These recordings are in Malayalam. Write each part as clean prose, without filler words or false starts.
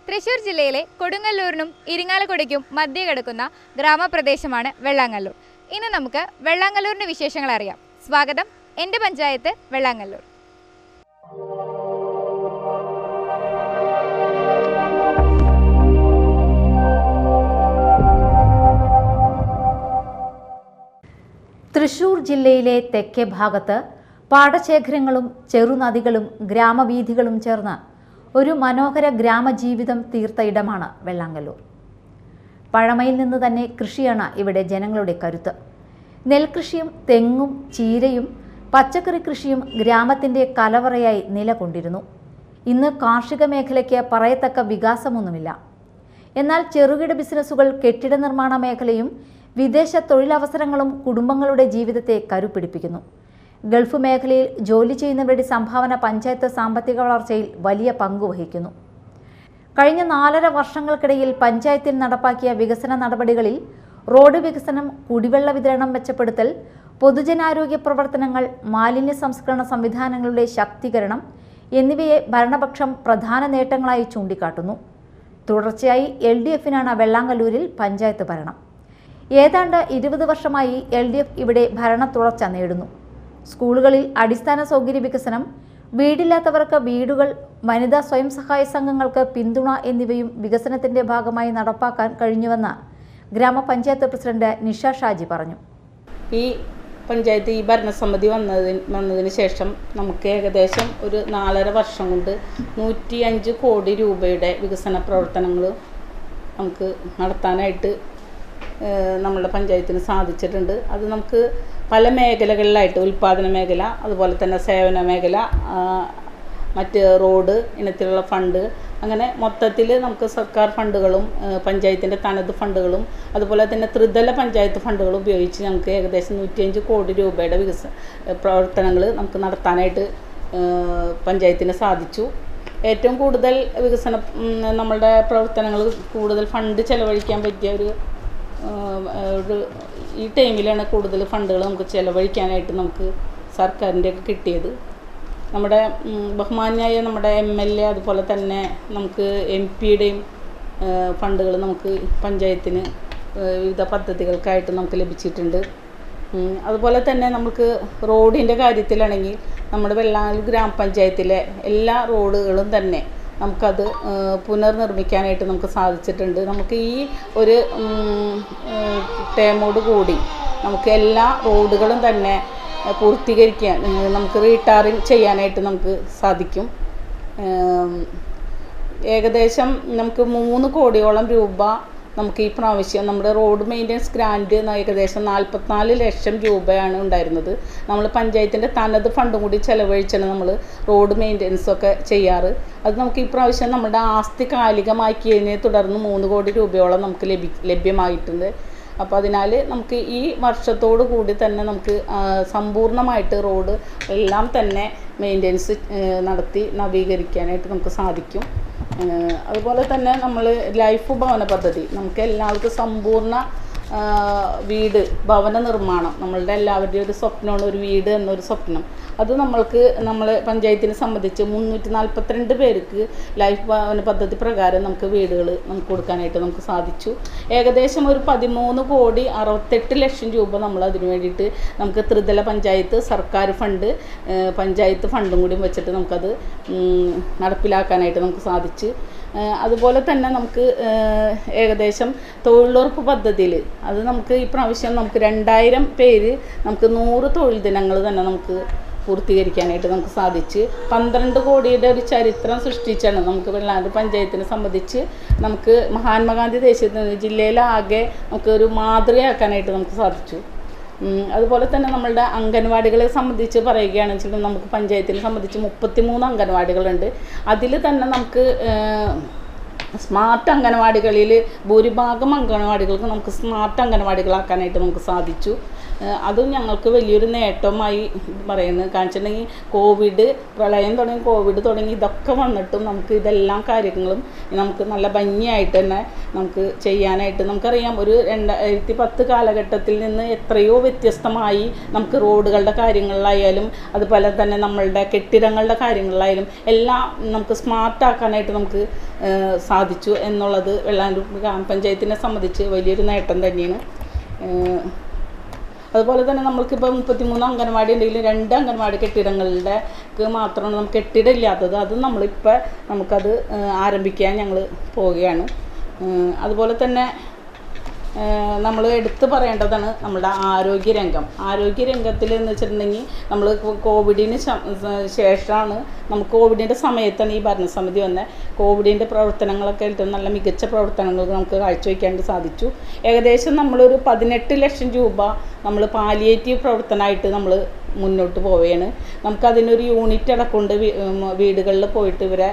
തൃശ്ശൂർ ജില്ലയിലെ കൊടുങ്ങല്ലൂരിനും ഇരിങ്ങാലക്കുടയ്ക്കും മധ്യേ കിടക്കുന്ന ഗ്രാമപ്രദേശമാണ് വെള്ളാങ്ങല്ലൂർ. ഇന്ന് നമുക്ക് വെള്ളാങ്ങല്ലൂരിൻ്റെ വിശേഷങ്ങൾ അറിയാം. സ്വാഗതം, എൻ്റെ പഞ്ചായത്ത് വെള്ളാങ്ങല്ലൂർ. തൃശ്ശൂർ ജില്ലയിലെ തെക്കേ ഭാഗത്ത് പാടശേഖരങ്ങളും ചെറുനദികളും ഗ്രാമവീഥികളും ചേർന്ന് ഒരു മനോഹര ഗ്രാമജീവിതം തീർത്ത ഇടമാണ് വെള്ളാങ്ങല്ലൂർ. പഴമയിൽ നിന്ന് തന്നെ കൃഷിയാണ് ഇവിടെ ജനങ്ങളുടെ കരുത്ത്. നെൽകൃഷിയും തെങ്ങും ചീരയും പച്ചക്കറി കൃഷിയും ഗ്രാമത്തിൻ്റെ കലവറയായി നിലകൊണ്ടിരുന്നു. ഇന്ന് കാർഷിക മേഖലയ്ക്ക് പറയത്തക്ക വികാസമൊന്നുമില്ല. എന്നാൽ ചെറുകിട ബിസിനസ്സുകൾ, കെട്ടിട നിർമ്മാണ മേഖലയും വിദേശ തൊഴിലവസരങ്ങളും കുടുംബങ്ങളുടെ ജീവിതത്തെ കരുപിടിപ്പിക്കുന്നു. ഗൾഫ് മേഖലയിൽ ജോലി ചെയ്യുന്നവരുടെ സംഭാവന പഞ്ചായത്ത് സാമ്പത്തിക വളർച്ചയിൽ വലിയ പങ്കുവഹിക്കുന്നു. കഴിഞ്ഞ 4.5 വർഷങ്ങൾക്കിടയിൽ പഞ്ചായത്തിൽ നടപ്പാക്കിയ വികസന നടപടികളിൽ റോഡ് വികസനം, കുടിവെള്ള വിതരണം മെച്ചപ്പെടുത്തൽ, പൊതുജനാരോഗ്യ പ്രവർത്തനങ്ങൾ, മാലിന്യ സംസ്കരണ സംവിധാനങ്ങളുടെ ശാക്തീകരണം എന്നിവയെ ഭരണപക്ഷം പ്രധാന നേട്ടങ്ങളായി ചൂണ്ടിക്കാട്ടുന്നു. തുടർച്ചയായി LDF-നാണ് വെള്ളാങ്ങല്ലൂരിൽ പഞ്ചായത്ത് ഭരണം. ഏതാണ്ട് 20 വർഷമായി LDF ഇവിടെ ഭരണ തുടർച്ച നേടുന്നു. സ്കൂളുകളിൽ അടിസ്ഥാന സൗകര്യ വികസനം, വീടില്ലാത്തവർക്ക് വീടുകൾ, വനിതാ സ്വയം സഹായ സംഘങ്ങൾക്ക് പിന്തുണ എന്നിവയും വികസനത്തിന്റെ ഭാഗമായി നടപ്പാക്കാൻ കഴിഞ്ഞുവെന്ന് ഗ്രാമപഞ്ചായത്ത് പ്രസിഡന്റ് നിഷ ഷാജി പറഞ്ഞു. ഈ പഞ്ചായത്ത് ഈ ഭരണസമിതി വന്നതിന് ശേഷം നമുക്ക് ഏകദേശം ഒരു 4.5 വർഷം കൊണ്ട് 105 കോടി രൂപയുടെ വികസന പ്രവർത്തനങ്ങൾ നമുക്ക് നടത്താനായിട്ട് നമ്മളുടെ പഞ്ചായത്തിന് സാധിച്ചിട്ടുണ്ട്. അത് നമുക്ക് പല മേഖലകളിലായിട്ട്, ഉൽപ്പാദന മേഖല, അതുപോലെ തന്നെ സേവന മേഖല, മറ്റ് റോഡ് ഇനത്തിലുള്ള ഫണ്ട്, അങ്ങനെ മൊത്തത്തിൽ നമുക്ക് സർക്കാർ ഫണ്ടുകളും പഞ്ചായത്തിൻ്റെ തനത് ഫണ്ടുകളും അതുപോലെ തന്നെ ത്രിതല പഞ്ചായത്ത് ഫണ്ടുകളും ഉപയോഗിച്ച് നമുക്ക് ഏകദേശം 105 കോടി രൂപയുടെ പ്രവർത്തനങ്ങൾ നമുക്ക് നടത്താനായിട്ട് പഞ്ചായത്തിന് സാധിച്ചു. ഏറ്റവും കൂടുതൽ വികസന നമ്മളുടെ പ്രവർത്തനങ്ങൾ കൂടുതൽ ഫണ്ട് ചെലവഴിക്കാൻ പറ്റിയ ഒരു ഈ ടൈമിലാണ് കൂടുതൽ ഫണ്ടുകൾ നമുക്ക് ചെലവഴിക്കാനായിട്ട് നമുക്ക് സർക്കാരിൻ്റെ ഒക്കെ കിട്ടിയത്. നമ്മുടെ ബഹുമാന്യായ നമ്മുടെ MLA അതുപോലെ തന്നെ നമുക്ക് MP-യുടെയും ഫണ്ടുകൾ നമുക്ക് പഞ്ചായത്തിന് വിവിധ പദ്ധതികൾക്കായിട്ട് നമുക്ക് ലഭിച്ചിട്ടുണ്ട്. അതുപോലെ തന്നെ നമുക്ക് റോഡിൻ്റെ കാര്യത്തിലാണെങ്കിൽ നമ്മുടെ വെള്ളാങ്ങല്ലൂർ ഗ്രാമപഞ്ചായത്തിലെ എല്ലാ റോഡുകളും തന്നെ നമുക്കത് പുനർനിർമ്മിക്കാനായിട്ട് നമുക്ക് സാധിച്ചിട്ടുണ്ട്. നമുക്ക് ഈ ഒരു ടേമോട് കൂടി നമുക്ക് എല്ലാ റോഡുകളും തന്നെ പൂർത്തീകരിക്കാൻ, നമുക്ക് റീടാറിങ് ചെയ്യാനായിട്ട് നമുക്ക് സാധിക്കും. ഏകദേശം നമുക്ക് 3 കോടിയോളം രൂപ നമുക്ക് ഈ പ്രാവശ്യം നമ്മുടെ റോഡ് മെയിൻ്റനൻസ് ഗ്രാൻറ്റ് ഏകദേശം 44 ലക്ഷം രൂപയാണ് ഉണ്ടായിരുന്നത്. നമ്മൾ പഞ്ചായത്തിൻ്റെ തനത് ഫണ്ടും കൂടി ചെലവഴിച്ചാണ് നമ്മൾ റോഡ് മെയിൻ്റനൻസൊക്കെ ചെയ്യാറ്. അത് നമുക്ക് ഈ പ്രാവശ്യം നമ്മുടെ ആസ്തി കാലികമാക്കിയതിനെ തുടർന്ന് 3 കോടി രൂപയോളം നമുക്ക് ലഭ്യമായിട്ടുണ്ട്. അപ്പോൾ അതിനാൽ നമുക്ക് ഈ വർഷത്തോടു കൂടി തന്നെ നമുക്ക് സമ്പൂർണ്ണമായിട്ട് റോഡ് എല്ലാം തന്നെ മെയിൻ്റനൻസ് നടത്തി നവീകരിക്കാനായിട്ട് നമുക്ക് സാധിക്കും. അതുപോലെ തന്നെ നമ്മൾ ലൈഫ് ഭവന പദ്ധതി, നമുക്ക് എല്ലാവർക്കും സമ്പൂർണ്ണ വീട്, ഭവന നിർമ്മാണം നമ്മളുടെ എല്ലാവരുടെയും ഒരു സ്വപ്നമാണ്, ഒരു വീട് എന്നൊരു സ്വപ്നം. അത് നമ്മൾ പഞ്ചായത്തിനെ സംബന്ധിച്ച് 342 പേർക്ക് ലൈഫ് ഭവന പദ്ധതി പ്രകാരം നമുക്ക് വീടുകൾ നമുക്ക് കൊടുക്കാനായിട്ട് നമുക്ക് സാധിച്ചു. ഏകദേശം ഒരു 13,68 ലക്ഷം രൂപ നമ്മൾ അതിന് വേണ്ടിയിട്ട് നമുക്ക് ത്രിതല പഞ്ചായത്ത്, സർക്കാർ ഫണ്ട്, പഞ്ചായത്ത് ഫണ്ടും കൂടി വെച്ചിട്ട് നമുക്കത് നടപ്പിലാക്കാനായിട്ട് നമുക്ക് സാധിച്ചു. അതുപോലെ തന്നെ നമുക്ക് ഏകദേശം തൊഴിലുറപ്പ് പദ്ധതിയിൽ അത് നമുക്ക് ഈ പ്രാവശ്യം നമുക്ക് 2000 പേര് നമുക്ക് 100 തൊഴിൽ ദിനങ്ങൾ തന്നെ നമുക്ക് പൂർത്തീകരിക്കാനായിട്ട് നമുക്ക് സാധിച്ച് 12 കോടിയുടെ ഒരു ചരിത്രം സൃഷ്ടിച്ചാണ് നമുക്ക് വെള്ളാങ്ങല്ലൂർ പഞ്ചായത്തിനെ സംബന്ധിച്ച് നമുക്ക് മഹാത്മാഗാന്ധി ദേശീയ ജില്ലയിലാകെ നമുക്ക് ഒരു മാതൃകയാക്കാനായിട്ട് നമുക്ക് സാധിച്ചു. അതുപോലെ തന്നെ നമ്മളുടെ അംഗൻവാടികളെ സംബന്ധിച്ച് പറയുകയാണെന്ന് വെച്ചാൽ നമുക്ക് പഞ്ചായത്തിനെ സംബന്ധിച്ച് 33 അംഗൻവാടികളുണ്ട്. അതിൽ തന്നെ നമുക്ക് സ്മാർട്ട് അംഗനവാടികളിൽ ഭൂരിഭാഗം അംഗനവാടികൾക്ക് നമുക്ക് സ്മാർട്ട് അംഗനവാടികളാക്കാനായിട്ട് നമുക്ക് സാധിച്ചു. അതും ഞങ്ങൾക്ക് വലിയൊരു നേട്ടമായി പറയുന്നത്. കാരണം വെച്ചിട്ടുണ്ടെങ്കിൽ പ്രളയം തുടങ്ങി, കോവിഡ് തുടങ്ങി, ഇതൊക്കെ വന്നിട്ടും നമുക്ക് ഇതെല്ലാം കാര്യങ്ങളും നമുക്ക് നല്ല ഭംഗിയായിട്ട് തന്നെ നമുക്ക് ചെയ്യാനായിട്ട് നമുക്കറിയാം. ഒരു 2010 കാലഘട്ടത്തിൽ നിന്ന് എത്രയോ വ്യത്യസ്തമായി നമുക്ക് റോഡുകളുടെ കാര്യങ്ങളിലായാലും അതുപോലെ തന്നെ നമ്മളുടെ കെട്ടിടങ്ങളുടെ കാര്യങ്ങളിലായാലും എല്ലാം നമുക്ക് സ്മാർട്ടാക്കാനായിട്ട് നമുക്ക് സാധിച്ചു എന്നുള്ളത് വെള്ളാങ്കല്ലൂർ ഗ്രാമപഞ്ചായത്തിനെ സംബന്ധിച്ച് വലിയൊരു നേട്ടം തന്നെയാണ്. അതുപോലെ തന്നെ നമ്മൾക്കിപ്പോൾ 33 അംഗൻവാടി ഉണ്ടെങ്കിലും 2 അംഗൻവാടി കെട്ടിടങ്ങളുടെ മാത്രമാണ് നമുക്ക് കെട്ടിടം ഇല്ലാത്തത്. അത് നമുക്കത് ആരംഭിക്കാൻ ഞങ്ങൾ പോവുകയാണ്. അതുപോലെ തന്നെ നമ്മൾ എടുത്തു പറയേണ്ടതാണ് നമ്മുടെ ആരോഗ്യരംഗത്തിൽ എന്ന് വെച്ചിട്ടുണ്ടെങ്കിൽ നമ്മൾ കോവിഡിന് ശേഷമാണ് കോവിഡിൻ്റെ സമയത്താണ് ഈ ഭരണസമിതി വന്നത്. കോവിഡിൻ്റെ പ്രവർത്തനങ്ങളൊക്കെ ഏറ്റവും നല്ല മികച്ച പ്രവർത്തനങ്ങൾ നമുക്ക് കാഴ്ചവെക്കാൻ സാധിച്ചു. ഏകദേശം നമ്മളൊരു 18 ലക്ഷം രൂപ നമ്മൾ പാലിയേറ്റീവ് പ്രവർത്തനമായിട്ട് നമ്മൾ മുന്നോട്ട് പോവുകയാണ്. നമുക്കതിനൊരു യൂണിറ്റ് അടക്കമുണ്ട്. വീടുകളിൽ പോയിട്ട് ഇവരെ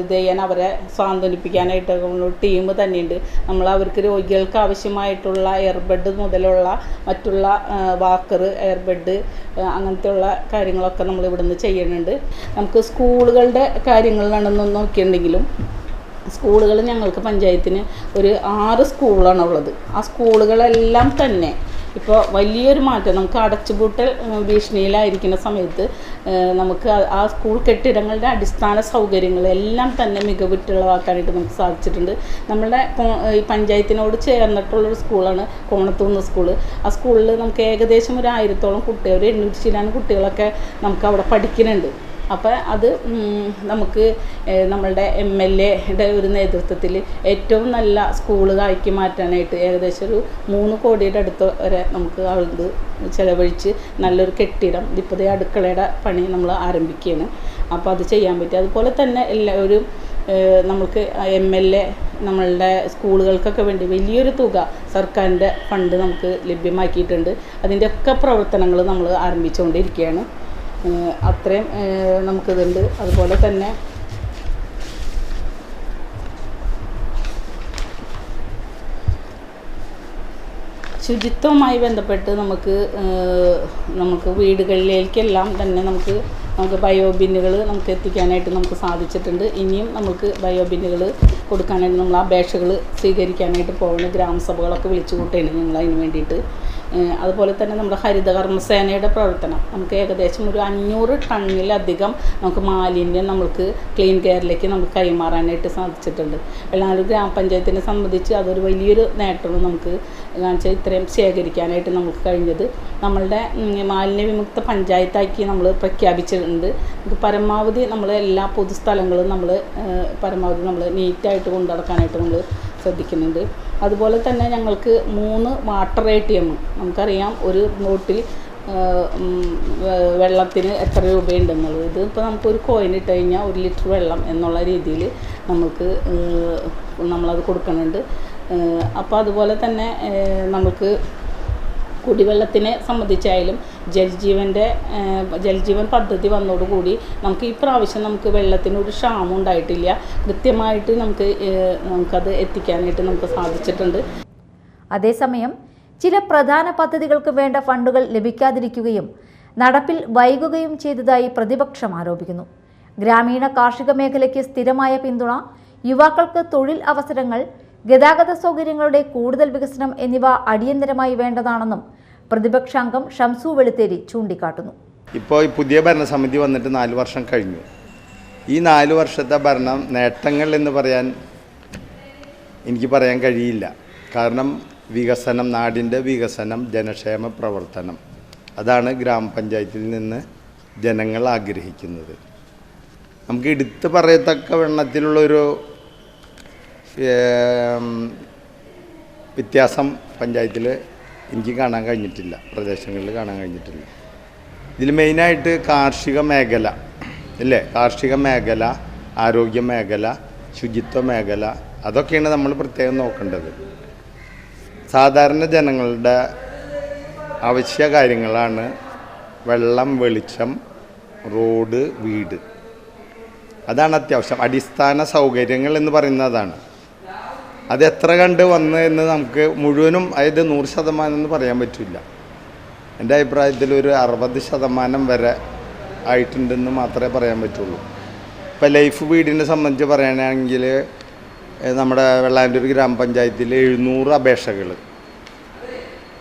ഇത് ചെയ്യാൻ, അവരെ സാന്ത്വനിപ്പിക്കാനായിട്ട് ടീം തന്നെയുണ്ട്. നമ്മൾ അവർക്ക് രോഗികൾക്ക് ആവശ്യമായിട്ടുള്ള എയർബെഡ് മുതലുള്ള മറ്റുള്ള വാക്കർ, എയർബെഡ് അങ്ങനത്തെ ഉള്ള കാര്യങ്ങളൊക്കെ നമ്മൾ ഇവിടുന്ന് ചെയ്യുന്നുണ്ട്. നമുക്ക് സ്കൂളുകളുടെ കാര്യങ്ങളിലാണെന്ന് നോക്കിയിട്ടുണ്ടെങ്കിലും സ്കൂളുകൾ ഞങ്ങൾക്ക് പഞ്ചായത്തിന് ഒരു 6 സ്കൂളാണ് ഉള്ളത്. ആ സ്കൂളുകളെല്ലാം തന്നെ ഇപ്പോൾ വലിയൊരു മാറ്റം, നമുക്ക് അടച്ചുപൂട്ടൽ ഭീഷണിയിലായിരിക്കുന്ന സമയത്ത് നമുക്ക് ആ സ്കൂൾ കെട്ടിടങ്ങളുടെ അടിസ്ഥാന സൗകര്യങ്ങളെല്ലാം തന്നെ മികവുറ്റുള്ളതാക്കാനായിട്ട് നമുക്ക് സാധിച്ചിട്ടുണ്ട്. നമ്മുടെ ഈ പഞ്ചായത്തിനോട് ചേർന്നിട്ടുള്ളൊരു സ്കൂളാണ് കോണത്തൂന്ന് സ്കൂള്. ആ സ്കൂളിൽ നമുക്ക് ഏകദേശം ഒരു 1000-ഓളം കുട്ടികൾ, ഒരു 800 ചില്ലാനും കുട്ടികളൊക്കെ നമുക്ക് അവിടെ പഠിക്കുന്നുണ്ട്. അപ്പോൾ അത് നമുക്ക് നമ്മളുടെ MLAയുടെ ഒരു നേതൃത്വത്തിൽ ഏറ്റവും നല്ല സ്കൂളുകളാക്കി മാറ്റാനായിട്ട് ഏകദേശം ഒരു 3 കോടിയുടെ അടുത്ത് വരെ നമുക്ക് അത് ചിലവഴിച്ച് നല്ലൊരു കെട്ടിടം, ഇപ്പോൾ അടുക്കളയുടെ പണി നമ്മൾ ആരംഭിക്കുകയാണ്. അപ്പോൾ അത് ചെയ്യാൻ പറ്റും. അതുപോലെ തന്നെ എല്ലാവരും നമുക്ക് MLA നമ്മളുടെ സ്കൂളുകൾക്കൊക്കെ വേണ്ടി വലിയൊരു തുക സർക്കാരിൻ്റെ ഫണ്ട് നമുക്ക് ലഭ്യമാക്കിയിട്ടുണ്ട്. അതിൻ്റെയൊക്കെ പ്രവർത്തനങ്ങൾ നമ്മൾ ആരംഭിച്ചുകൊണ്ടിരിക്കുകയാണ്. അത്രയും നമുക്കിതുണ്ട്. അതുപോലെ തന്നെ ശുചിത്വവുമായി ബന്ധപ്പെട്ട് നമുക്ക് വീടുകളിലേക്കെല്ലാം തന്നെ നമുക്ക് ബയോബിന്നുകൾ നമുക്ക് എത്തിക്കാനായിട്ട് നമുക്ക് സാധിച്ചിട്ടുണ്ട്. ഇനിയും നമുക്ക് ബയോബിന്നുകൾ കൊടുക്കാനായിട്ട് നമ്മൾ അപേക്ഷകൾ സ്വീകരിക്കാനായിട്ട് പോകുന്ന ഗ്രാമസഭകളൊക്കെ വിളിച്ചു കൂട്ടുകയാണ് ഞങ്ങൾ അതിന് വേണ്ടിയിട്ട്. അതുപോലെ തന്നെ നമ്മുടെ ഹരിതകർമ്മസേനയുടെ പ്രവർത്തനം നമുക്ക് ഏകദേശം ഒരു 500 ടണ്ണിലധികം നമുക്ക് മാലിന്യം നമുക്ക് ക്ലീൻ കെയറിലേക്ക് നമുക്ക് കൈമാറാനായിട്ട് സാധിച്ചിട്ടുണ്ട്. വെള്ളാങ്കല്ലൂർ ഗ്രാമപഞ്ചായത്തിനെ സംബന്ധിച്ച് അതൊരു വലിയൊരു നേട്ടമാണ് നമുക്ക് കാണിച്ചാൽ ഇത്രയും ശേഖരിക്കാനായിട്ട് നമുക്ക് കഴിഞ്ഞത്. നമ്മളുടെ മാലിന്യ വിമുക്ത പഞ്ചായത്താക്കി നമ്മൾ പ്രഖ്യാപിച്ചിട്ടുണ്ട്. നമുക്ക് പരമാവധി നമ്മൾ എല്ലാ പൊതുസ്ഥലങ്ങളും പരമാവധി നമ്മൾ നീറ്റായിട്ട് കൊണ്ടുനടക്കാനായിട്ട് നമ്മൾ ശ്രദ്ധിക്കുന്നുണ്ട്. അതുപോലെ തന്നെ ഞങ്ങൾക്ക് 3 വാട്ടർ ATM, നമുക്കറിയാം ഒരു ബോട്ടിൽ വെള്ളത്തിന് എത്ര രൂപയുണ്ടെന്നുള്ളത്. ഇത് ഇപ്പോൾ നമുക്കൊരു കോയിൻ ഇട്ട് കഴിഞ്ഞാൽ 1 ലിറ്റർ വെള്ളം എന്നുള്ള രീതിയിൽ നമ്മളത് കൊടുക്കുന്നുണ്ട്. അപ്പോൾ അതുപോലെ തന്നെ നമുക്ക് കുടിവെള്ളത്തിനെ സംബന്ധിച്ചായാലും ജൽജീവൻ പദ്ധതി വന്നതോടുകൂടി നമുക്ക് ഈ പ്രാവശ്യം നമുക്ക് വെള്ളത്തിനൊരു ക്ഷാമം ഉണ്ടായിട്ടില്ല. കൃത്യമായിട്ട് നമുക്കത് എത്തിക്കാനായിട്ട് നമുക്ക് സാധിച്ചിട്ടുണ്ട്. അതേസമയം ചില പ്രധാന പദ്ധതികൾക്ക് വേണ്ട ഫണ്ടുകൾ ലഭിക്കാതിരിക്കുകയും നടപ്പിൽ വൈകുകയും ചെയ്തതായി പ്രതിപക്ഷം ആരോപിക്കുന്നു. ഗ്രാമീണ കാർഷിക മേഖലയ്ക്ക് സ്ഥിരമായ പിന്തുണ, യുവാക്കൾക്ക് തൊഴിൽ അവസരങ്ങൾ, ഗതാഗത സൗകര്യങ്ങളുടെ കൂടുതൽ വികസനം എന്നിവ അടിയന്തരമായി വേണ്ടതാണെന്നും പ്രതിപക്ഷാംഗം ഷംസു വെളുത്തേരി ചൂണ്ടിക്കാട്ടുന്നു. ഇപ്പോൾ ഈ പുതിയ ഭരണസമിതി വന്നിട്ട് 4 വർഷം കഴിഞ്ഞു. ഈ 4 വർഷത്തെ ഭരണം നേട്ടങ്ങൾ എന്ന് എനിക്ക് പറയാൻ കഴിയില്ല. കാരണം വികസനം, നാടിൻ്റെ വികസനം, ജനക്ഷേമ പ്രവർത്തനം, അതാണ് ഗ്രാമപഞ്ചായത്തിൽ നിന്ന് ജനങ്ങൾ ആഗ്രഹിക്കുന്നത്. നമുക്ക് എടുത്ത് പറയത്തക്ക വണ്ണത്തിലുള്ളൊരു വ്യത്യാസം പഞ്ചായത്തിൽ എനിക്ക് കാണാൻ കഴിഞ്ഞിട്ടില്ല, പ്രദേശങ്ങളിൽ കാണാൻ കഴിഞ്ഞിട്ടില്ല. ഇതിൽ മെയിനായിട്ട് കാർഷിക മേഖല അല്ലേ, കാർഷിക മേഖല, ആരോഗ്യ മേഖല, ശുചിത്വ മേഖല, അതൊക്കെയാണ് നമ്മൾ പ്രത്യേകം നോക്കേണ്ടത്. സാധാരണ ജനങ്ങളുടെ അവശ്യ കാര്യങ്ങളാണ് വെള്ളം, വെളിച്ചം, റോഡ്, വീട്. അതാണ് അത്യാവശ്യം. അടിസ്ഥാന സൗകര്യങ്ങൾ എന്ന് പറയുന്നതാണ്. അത് എത്ര കണ്ട് വന്ന് എന്ന് നമുക്ക് മുഴുവനും, അതായത് 100% എന്ന് പറയാൻ പറ്റില്ല. എൻ്റെ അഭിപ്രായത്തിൽ ഒരു 60% വരെ ആയിട്ടുണ്ടെന്ന് മാത്രമേ പറയാൻ പറ്റുള്ളൂ. ഇപ്പോൾ ലൈഫ് വീടിനെ സംബന്ധിച്ച് പറയുകയാണെങ്കിൽ നമ്മുടെ വെള്ളാങ്കല്ലൂർ ഗ്രാമപഞ്ചായത്തിൽ 700 അപേക്ഷകൾ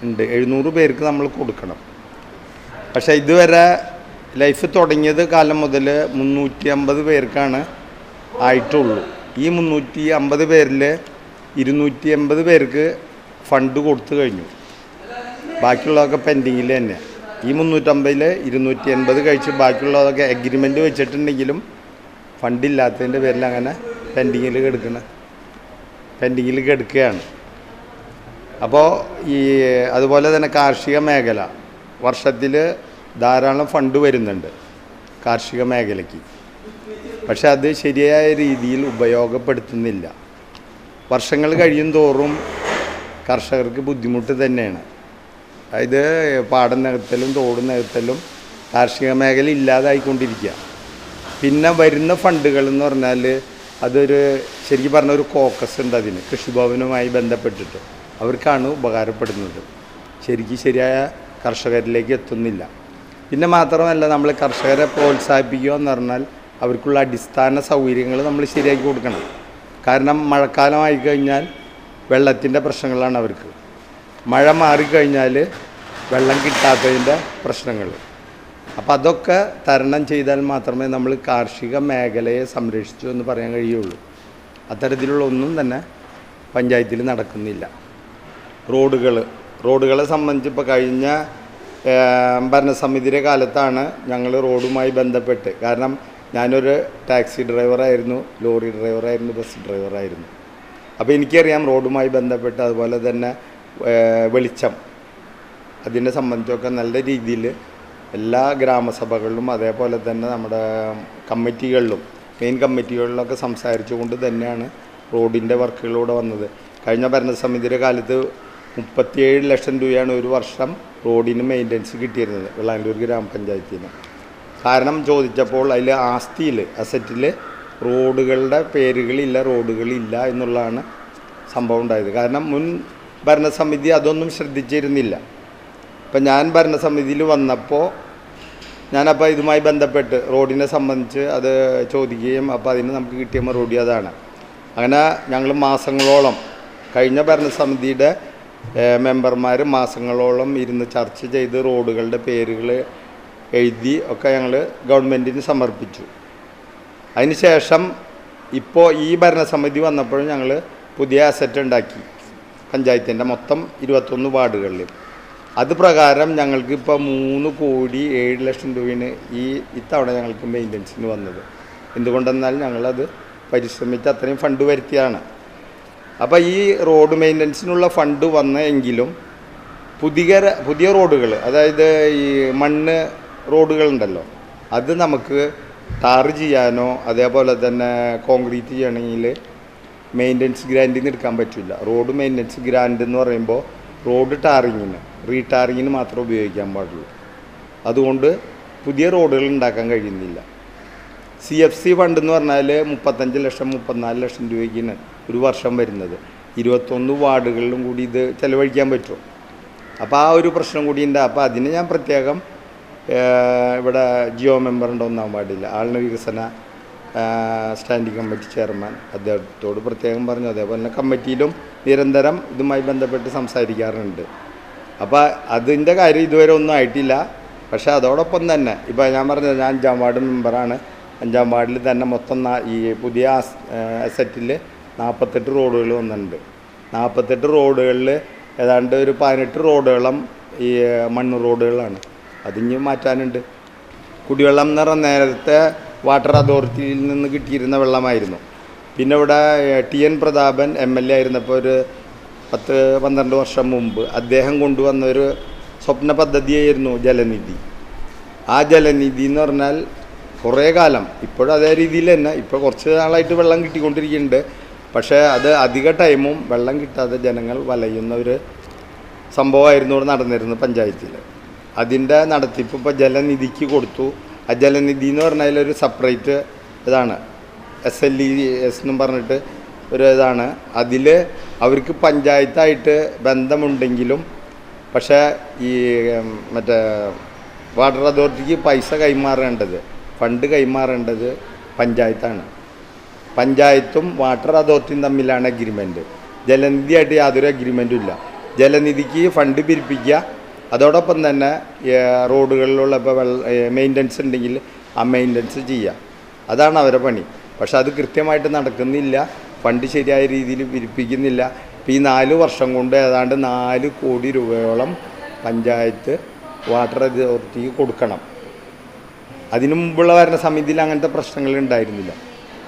ഉണ്ട്. 700 പേർക്ക് നമ്മൾ കൊടുക്കണം. പക്ഷേ ഇതുവരെ ലൈഫ് തുടങ്ങിയത് കാലം മുതൽ 350 പേർക്കാണ് ആയിട്ടുള്ളൂ. ഈ 350 പേരിൽ 280 പേർക്ക് ഫണ്ട് കൊടുത്തു കഴിഞ്ഞു. ബാക്കിയുള്ളതൊക്കെ പെൻഡിങ്ങിൽ തന്നെ. ഈ 350-ൽ 280 കഴിച്ച് ബാക്കിയുള്ളതൊക്കെ എഗ്രിമെൻ്റ് വെച്ചിട്ടുണ്ടെങ്കിലും ഫണ്ടില്ലാത്തതിൻ്റെ പേരിൽ അങ്ങനെ പെൻഡിങ്ങിൽ കിടക്കുകയാണ്. അപ്പോൾ അതുപോലെ തന്നെ കാർഷിക മേഖല വർഷത്തിൽ ധാരാളം ഫണ്ട് വരുന്നുണ്ട് കാർഷിക മേഖലയ്ക്ക്. പക്ഷെ അത് ശരിയായ രീതിയിൽ ഉപയോഗപ്പെടുത്തുന്നില്ല. വർഷങ്ങൾ കഴിയും തോറും കർഷകർക്ക് ബുദ്ധിമുട്ട് തന്നെയാണ്. അതായത് പാടം നികത്തലും തോട് നികത്തലും കാർഷിക മേഖല ഇല്ലാതായിക്കൊണ്ടിരിക്കുക. പിന്നെ വരുന്ന ഫണ്ടുകൾ എന്ന് പറഞ്ഞാൽ അതൊരു ശരിക്കും പറഞ്ഞ ഒരു കോക്കസ് ഉണ്ട് അതിന്, കൃഷിഭവനുമായി ബന്ധപ്പെട്ടിട്ട് അവർക്കാണ് ഉപകാരപ്പെടുന്നത്. ശരിയായ കർഷകരിലേക്ക് എത്തുന്നില്ല. പിന്നെ മാത്രമല്ല, നമ്മൾ കർഷകരെ പ്രോത്സാഹിപ്പിക്കുക എന്ന് പറഞ്ഞാൽ അവർക്കുള്ള അടിസ്ഥാന സൗകര്യങ്ങൾ നമ്മൾ ശരിയാക്കി കൊടുക്കണം. കാരണം മഴക്കാലമായി കഴിഞ്ഞാൽ വെള്ളത്തിൻ്റെ പ്രശ്നങ്ങളാണ് അവർക്ക്. മഴ മാറിക്കഴിഞ്ഞാൽ വെള്ളം കിട്ടാത്തതിൻ്റെ പ്രശ്നങ്ങൾ. അപ്പോൾ അതൊക്കെ തരണം ചെയ്താൽ മാത്രമേ നമ്മൾ കാർഷിക മേഖലയെ സംരക്ഷിച്ചു എന്ന് പറയാൻ കഴിയുള്ളൂ. അത്തരത്തിലുള്ള ഒന്നും തന്നെ പഞ്ചായത്തിൽ നടക്കുന്നില്ല. റോഡുകളെ സംബന്ധിച്ച് ഇപ്പോൾ കഴിഞ്ഞ ഭരണസമിതിയുടെ കാലത്താണ് ഞങ്ങൾ റോഡുമായി ബന്ധപ്പെട്ട്, കാരണം ഞാനൊരു ടാക്സി ഡ്രൈവറായിരുന്നു, ലോറി ഡ്രൈവറായിരുന്നു, ബസ് ഡ്രൈവറായിരുന്നു. അപ്പോൾ എനിക്കറിയാം റോഡുമായി ബന്ധപ്പെട്ട്, അതുപോലെ തന്നെ വെളിച്ചം അതിനെ സംബന്ധിച്ചൊക്കെ നല്ല രീതിയിൽ എല്ലാ ഗ്രാമസഭകളിലും അതേപോലെ തന്നെ നമ്മുടെ കമ്മിറ്റികളിലും മെയിൻ കമ്മിറ്റികളിലൊക്കെ സംസാരിച്ചുകൊണ്ട് തന്നെയാണ് റോഡിൻ്റെ വർക്കുകളിലൂടെ വന്നത്. കഴിഞ്ഞ ഭരണസമിതിയുടെ കാലത്ത് 37 ലക്ഷം രൂപയാണ് ഒരു വർഷം റോഡിന് മെയിൻ്റനൻസ് കിട്ടിയിരുന്നത് വെള്ളാങ്കല്ലൂർ ഗ്രാമപഞ്ചായത്തിന്. കാരണം ചോദിച്ചപ്പോൾ അതിൽ അസറ്റിൽ റോഡുകളുടെ റോഡുകളില്ല എന്നുള്ളതാണ് സംഭവം ഉണ്ടായത്. കാരണം മുൻ ഭരണസമിതി അതൊന്നും ശ്രദ്ധിച്ചിരുന്നില്ല. ഇപ്പം ഞാൻ ഭരണസമിതിയിൽ വന്നപ്പോൾ ഞാനപ്പോൾ ഇതുമായി ബന്ധപ്പെട്ട് റോഡിനെ സംബന്ധിച്ച് അത് ചോദിക്കുകയും അപ്പോൾ അതിന് നമുക്ക് കിട്ടിയ മറുപടി അതാണ്. അങ്ങനെ ഞങ്ങൾ മാസങ്ങളോളം കഴിഞ്ഞ ഭരണസമിതിയുടെ മെമ്പർമാർ മാസങ്ങളോളം ഇരുന്ന് ചർച്ച ചെയ്ത് റോഡുകളുടെ പേരുകൾ എഴുതി ഒക്കെ ഞങ്ങൾ ഗവൺമെൻറ്റിന് സമർപ്പിച്ചു. അതിനുശേഷം ഇപ്പോൾ ഈ ഭരണസമിതി വന്നപ്പോഴും ഞങ്ങൾ പുതിയ അസറ്റ് ഉണ്ടാക്കി പഞ്ചായത്തിൻ്റെ മൊത്തം 21 വാർഡുകളിൽ. അത് പ്രകാരം ഞങ്ങൾക്ക് ഇപ്പോൾ 3,07,00,000 രൂപയാണ് ഇത്തവണ ഞങ്ങൾക്ക് മെയിൻ്റനൻസിന് വന്നത്. എന്തുകൊണ്ടെന്നാൽ ഞങ്ങളത് പരിശ്രമിച്ച് അത്രയും ഫണ്ട് വരുത്തിയാണ്. അപ്പോൾ ഈ റോഡ് മെയിൻ്റനൻസിനുള്ള ഫണ്ട് വന്നെങ്കിലും പുതിയ റോഡുകൾ, അതായത് ഈ മണ്ണ് റോഡുകളുണ്ടല്ലോ, അത് നമുക്ക് ടാർ ചെയ്യാനോ അതേപോലെ തന്നെ കോൺക്രീറ്റ് ചെയ്യണമെങ്കിൽ മെയിൻ്റനൻസ് ഗ്രാൻഡിൽ നിന്ന് എടുക്കാൻ പറ്റില്ല. റോഡ് മെയിൻ്റനൻസ് ഗ്രാൻഡ് എന്ന് പറയുമ്പോൾ റോഡ് റീടാറിങ്ങിന് മാത്രമേ ഉപയോഗിക്കാൻ പാടുള്ളൂ. അതുകൊണ്ട് പുതിയ റോഡുകൾ ഉണ്ടാക്കാൻ കഴിയുന്നില്ല. CFC ഫണ്ട് എന്ന് പറഞ്ഞാൽ 35 ലക്ഷം 34 ലക്ഷം രൂപയ്ക്കാണ് ഒരു വർഷം വരുന്നത്. 21 വാർഡുകളിലും കൂടി ഇത് ചിലവഴിക്കാൻ പറ്റുമോ? അപ്പോൾ ആ ഒരു പ്രശ്നം കൂടി ഉണ്ട്. അപ്പോൾ അതിന് ഞാൻ പ്രത്യേകം ഇവിടെ ജിയോ മെമ്പറുണ്ട് 1-ാം വാർഡിൽ, ആളിന വികസന സ്റ്റാൻഡിംഗ് കമ്മിറ്റി ചെയർമാൻ, അദ്ദേഹത്തോട് പ്രത്യേകം പറഞ്ഞു. അതേപോലെ തന്നെ കമ്മിറ്റിയിലും നിരന്തരം ഇതുമായി ബന്ധപ്പെട്ട് സംസാരിക്കാറുണ്ട്. അപ്പോൾ അതിൻ്റെ കാര്യം ഇതുവരെ ഒന്നും ആയിട്ടില്ല. പക്ഷേ അതോടൊപ്പം തന്നെ ഇപ്പോൾ ഞാൻ പറഞ്ഞത്, ഞാൻ 5-ാം വാർഡ് മെമ്പറാണ്. 5-ാം വാർഡിൽ തന്നെ മൊത്തം ഈ പുതിയ അസറ്റിൽ 48 റോഡുകൾ വന്നിട്ടുണ്ട്. 48 റോഡുകളിൽ ഏതാണ്ട് ഒരു 18 റോഡുകളും ഈ മണ്ണ് റോഡുകളാണ്. അതിന് മാറ്റാനുണ്ട്. കുടിവെള്ളം എന്ന് പറഞ്ഞാൽ നേരത്തെ വാട്ടർ അതോറിറ്റിയിൽ നിന്ന് കിട്ടിയിരുന്ന വെള്ളമായിരുന്നു. പിന്നെ ഇവിടെ TN പ്രതാപൻ MLA ആയിരുന്നപ്പോൾ ഒരു 10-12 വർഷം മുമ്പ് അദ്ദേഹം കൊണ്ടുവന്ന ഒരു സ്വപ്ന പദ്ധതിയായിരുന്നു ജലനിധി. ആ ജലനിധി എന്ന് പറഞ്ഞാൽ കുറേ കാലം, ഇപ്പോഴും അതേ രീതിയിൽ തന്നെ, ഇപ്പോൾ കുറച്ച് നാളായിട്ട് വെള്ളം കിട്ടിക്കൊണ്ടിരിക്കുന്നുണ്ട്. പക്ഷേ അത് അധിക ടൈമും വെള്ളം കിട്ടാതെ ജനങ്ങൾ വലയുന്ന ഒരു സംഭവമായിരുന്നു ഇവിടെ നടന്നിരുന്നത് പഞ്ചായത്തിൽ. അതിൻ്റെ നടത്തിപ്പ് ഇപ്പോൾ ജലനിധിക്ക് കൊടുത്തു. ആ ജലനിധി എന്ന് പറഞ്ഞാൽ ഒരു സെപ്പറേറ്റ് ഇതാണ്, SLES എന്നും പറഞ്ഞിട്ട് ഒരു ഇതാണ്. അതിൽ അവർക്ക് പഞ്ചായത്തായിട്ട് ബന്ധമുണ്ടെങ്കിലും പക്ഷേ ഈ മറ്റേ വാട്ടർ അതോറിറ്റിക്ക് പൈസ കൈമാറേണ്ടത്, ഫണ്ട് കൈമാറേണ്ടത് പഞ്ചായത്താണ്. പഞ്ചായത്തും വാട്ടർ അതോറിറ്റിയും തമ്മിലാണ് അഗ്രിമെൻറ്റ്. ജലനിധിയായിട്ട് യാതൊരു അഗ്രിമെൻറ്റും ഇല്ല. ജലനിധിക്ക് ഫണ്ട് പിരിപ്പിക്കുക, അതോടൊപ്പം തന്നെ റോഡുകളിലുള്ള ഇപ്പോൾ മെയിൻ്റനൻസ് ഉണ്ടെങ്കിൽ ആ മെയിൻ്റനൻസ് ചെയ്യുക. അതാണ് അവരുടെ പണി. പക്ഷെ അത് കൃത്യമായിട്ട് നടക്കുന്നില്ല. ഫണ്ട് ശരിയായ രീതിയിൽ വിരിപ്പിക്കുന്നില്ല. ഇപ്പോൾ ഈ 4 വർഷം കൊണ്ട് ഏതാണ്ട് 4 കോടി രൂപയോളം പഞ്ചായത്ത് വാട്ടർ അതോറിറ്റിക്ക് കൊടുക്കണം. അതിനു മുമ്പുള്ള ഭരണസമിതിയിൽ അങ്ങനത്തെ പ്രശ്നങ്ങൾ ഉണ്ടായിരുന്നില്ല.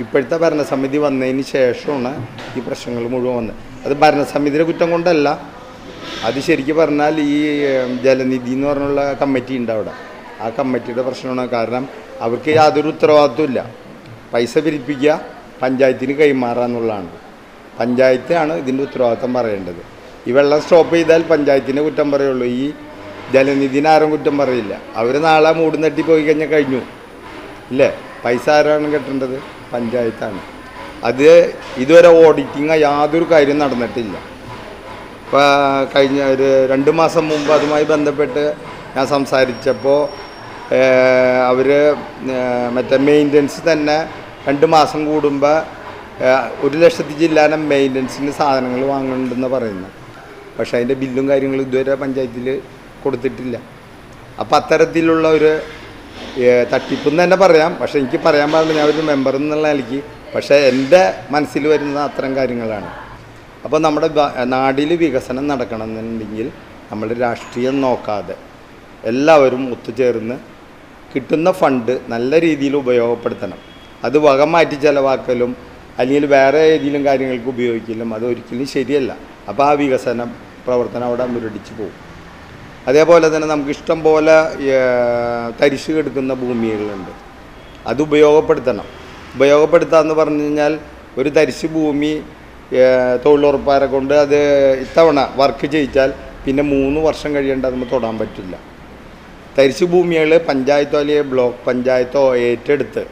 ഇപ്പോഴത്തെ ഭരണസമിതി വന്നതിന് ശേഷമാണ് ഈ പ്രശ്നങ്ങൾ മുഴുവൻ വന്നത്. അത് ഭരണസമിതിയുടെ കുറ്റം കൊണ്ടല്ല, അത് ശരിക്കും പറഞ്ഞാൽ ഈ ജലനിധി എന്ന് പറഞ്ഞുള്ള കമ്മിറ്റി ഉണ്ട് അവിടെ, ആ കമ്മിറ്റിയുടെ പ്രശ്നമാണ്. കാരണം അവർക്ക് യാതൊരു ഉത്തരവാദിത്വമില്ല. പൈസ പിരിപ്പിക്കുക, പഞ്ചായത്തിന് കൈമാറുക എന്നുള്ളതാണ്. പഞ്ചായത്താണ് ഇതിൻ്റെ ഉത്തരവാദിത്വം പറയേണ്ടത്. ഈ വെള്ളം സ്റ്റോപ്പ് ചെയ്താൽ പഞ്ചായത്തിൻ്റെ കുറ്റം പറയുള്ളൂ, ഈ ജലനിധിനെ ആരും കുറ്റം പറയില്ല. അവർ നാളെ മൂട് നട്ടി പോയി കഴിഞ്ഞാൽ കഴിഞ്ഞു ഇല്ലേ? പൈസ ആരാണ് കെട്ടേണ്ടത്? പഞ്ചായത്താണ്. അത് ഇതുവരെ ഓഡിറ്റിങ് യാതൊരു കാര്യം നടന്നിട്ടില്ല. ഇപ്പോൾ കഴിഞ്ഞ ഒരു 2 മാസം മുമ്പ് അതുമായി ബന്ധപ്പെട്ട് ഞാൻ സംസാരിച്ചപ്പോൾ അവർ മറ്റേ മെയിൻ്റനൻസ് തന്നെ 2 മാസം കൂടുമ്പോൾ 1 ലക്ഷത്തി ജില്ലാനം മെയിൻ്റനൻസിന് സാധനങ്ങൾ വാങ്ങുന്നുണ്ടെന്ന് പറയുന്നു. പക്ഷേ അതിൻ്റെ ബില്ലും കാര്യങ്ങളും ഇതുവരെ പഞ്ചായത്തിൽ കൊടുത്തിട്ടില്ല. അപ്പോൾ അത്തരത്തിലുള്ള ഒരു തട്ടിപ്പെന്ന് തന്നെ പറയാം. പക്ഷേ എനിക്ക് പറയാൻ പാടില്ല, ഞാൻ ഒരു മെമ്പർ എന്നുള്ള നിലയ്ക്ക്. പക്ഷേ എൻ്റെ മനസ്സിൽ വരുന്ന അത്തരം കാര്യങ്ങളാണ്. അപ്പോൾ നമ്മുടെ നാടിൽ വികസനം നടക്കണമെന്നുണ്ടെങ്കിൽ നമ്മൾ രാഷ്ട്രീയം നോക്കാതെ എല്ലാവരും ഒത്തുചേർന്ന് കിട്ടുന്ന ഫണ്ട് നല്ല രീതിയിൽ ഉപയോഗപ്പെടുത്തണം. അത് വക മാറ്റി ചിലവാക്കലും അല്ലെങ്കിൽ വേറെ ഏതെങ്കിലും കാര്യങ്ങൾക്ക് ഉപയോഗിക്കലും അതൊരിക്കലും ശരിയല്ല. അപ്പോൾ ആ വികസന പ്രവർത്തനം അവിടെ മുരടിച്ച് പോകും. അതേപോലെ തന്നെ നമുക്ക് ഇഷ്ടം പോലെ തരിശ് കിടക്കുന്ന ഭൂമികളുണ്ട്, അത് ഉപയോഗപ്പെടുത്തണം. ഉപയോഗപ്പെടുത്താമെന്ന് പറഞ്ഞു കഴിഞ്ഞാൽ ഒരു തരിശ് ഭൂമി തൊഴിലുറപ്പാരെ കൊണ്ട് അത് ഇത്തവണ വർക്ക് ചെയ്യിച്ചാൽ പിന്നെ 3 വർഷം കഴിയേണ്ട നമുക്ക് തൊടാൻ പറ്റില്ല. തരിശ് ഭൂമികൾ പഞ്ചായത്തോ അല്ലെങ്കിൽ ബ്ലോക്ക് പഞ്ചായത്തോ ഏറ്റെടുത്ത്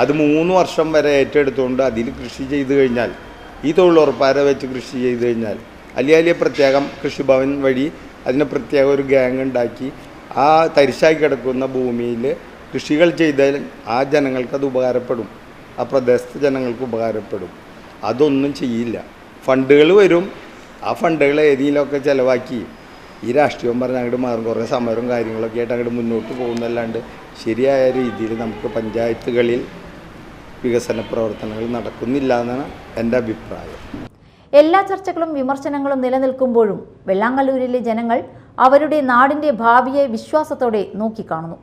അത് 3 വർഷം വരെ ഏറ്റെടുത്തുകൊണ്ട് അതിൽ കൃഷി ചെയ്ത് കഴിഞ്ഞാൽ, ഈ തൊഴിലുറപ്പാരെ വെച്ച് കൃഷി ചെയ്ത് കഴിഞ്ഞാൽ, അല്ലെങ്കിൽ പ്രത്യേകം കൃഷിഭവൻ വഴി അതിന് പ്രത്യേക ഒരു ഗ്യാങ് ഉണ്ടാക്കി ആ തരിശായി കിടക്കുന്ന ഭൂമിയിൽ കൃഷികൾ ചെയ്താൽ ആ ജനങ്ങൾക്കത് ഉപകാരപ്പെടും, ആ പ്രദേശത്തെ ജനങ്ങൾക്ക് ഉപകാരപ്പെടും. അതൊന്നും ചെയ്യില്ല. ഫണ്ടുകൾ വരും, ആ ഫണ്ടുകൾ ഏതെങ്കിലുമൊക്കെ ചിലവാക്കി ഈ രാഷ്ട്രീയം പറഞ്ഞ് അങ്ങോട്ട് മാറും. കുറേ സമരവും കാര്യങ്ങളൊക്കെ ആയിട്ട് അങ്ങോട്ട് മുന്നോട്ട് പോകുന്നല്ലാണ്ട് ശരിയായ രീതിയിൽ നമുക്ക് പഞ്ചായത്തുകളിൽ വികസന പ്രവർത്തനങ്ങൾ നടക്കുന്നില്ല എന്നാണ് എൻ്റെ അഭിപ്രായം. എല്ലാ ചർച്ചകളും വിമർശനങ്ങളും നിലനിൽക്കുമ്പോഴും വെള്ളാങ്കല്ലൂരിലെ ജനങ്ങൾ അവരുടെ നാടിൻ്റെ ഭാവിയെ വിശ്വാസത്തോടെ നോക്കിക്കാണുന്നു.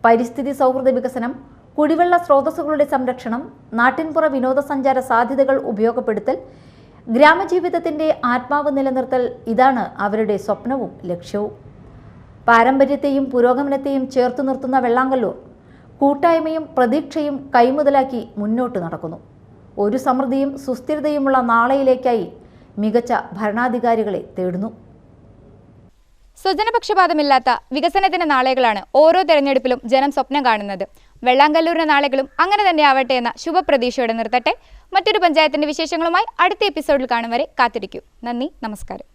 പരിസ്ഥിതി സൗഹൃദ വികസനം, കുടിവെള്ള സ്രോതസ്സുകളുടെ സംരക്ഷണം, നാട്ടിൻപുറ വിനോദസഞ്ചാര സാധ്യതകൾ ഉപയോഗപ്പെടുത്തൽ, ഗ്രാമജീവിതത്തിൻ്റെ ആത്മാവ് നിലനിർത്തൽ, ഇതാണ് അവരുടെ സ്വപ്നവും ലക്ഷ്യവും. പാരമ്പര്യത്തെയും പുരോഗമനത്തെയും ചേർത്തു നിർത്തുന്ന വെള്ളാങ്കല്ലൂർ കൂട്ടായ്മയും പ്രതീക്ഷയും കൈമുതലാക്കി മുന്നോട്ട് നടക്കുന്നു. ഒരു സമൃദ്ധിയും സുസ്ഥിരതയുമുള്ള നാളെയിലേക്കായി മികച്ച ഭരണാധികാരികളെ തേടുന്നു. സ്വജനപക്ഷപാതമില്ലാത്ത വികസനത്തിന്റെ നാളുകളാണ് ഓരോ തെരഞ്ഞെടുപ്പിലും ജനം സ്വപ്നം കാണുന്നത്. വെള്ളാങ്കല്ലൂരിന്റെ നാളുകളും അങ്ങനെ തന്നെ ആവട്ടെ എന്ന ശുഭപ്രതീക്ഷയോടെ നിർത്തട്ടെ. മറ്റൊരു പഞ്ചായത്തിന്റെ വിശേഷങ്ങളുമായി അടുത്ത എപ്പിസോഡിൽ കാണും വരെ കാത്തിരിക്കൂ. നന്ദി, നമസ്കാരം.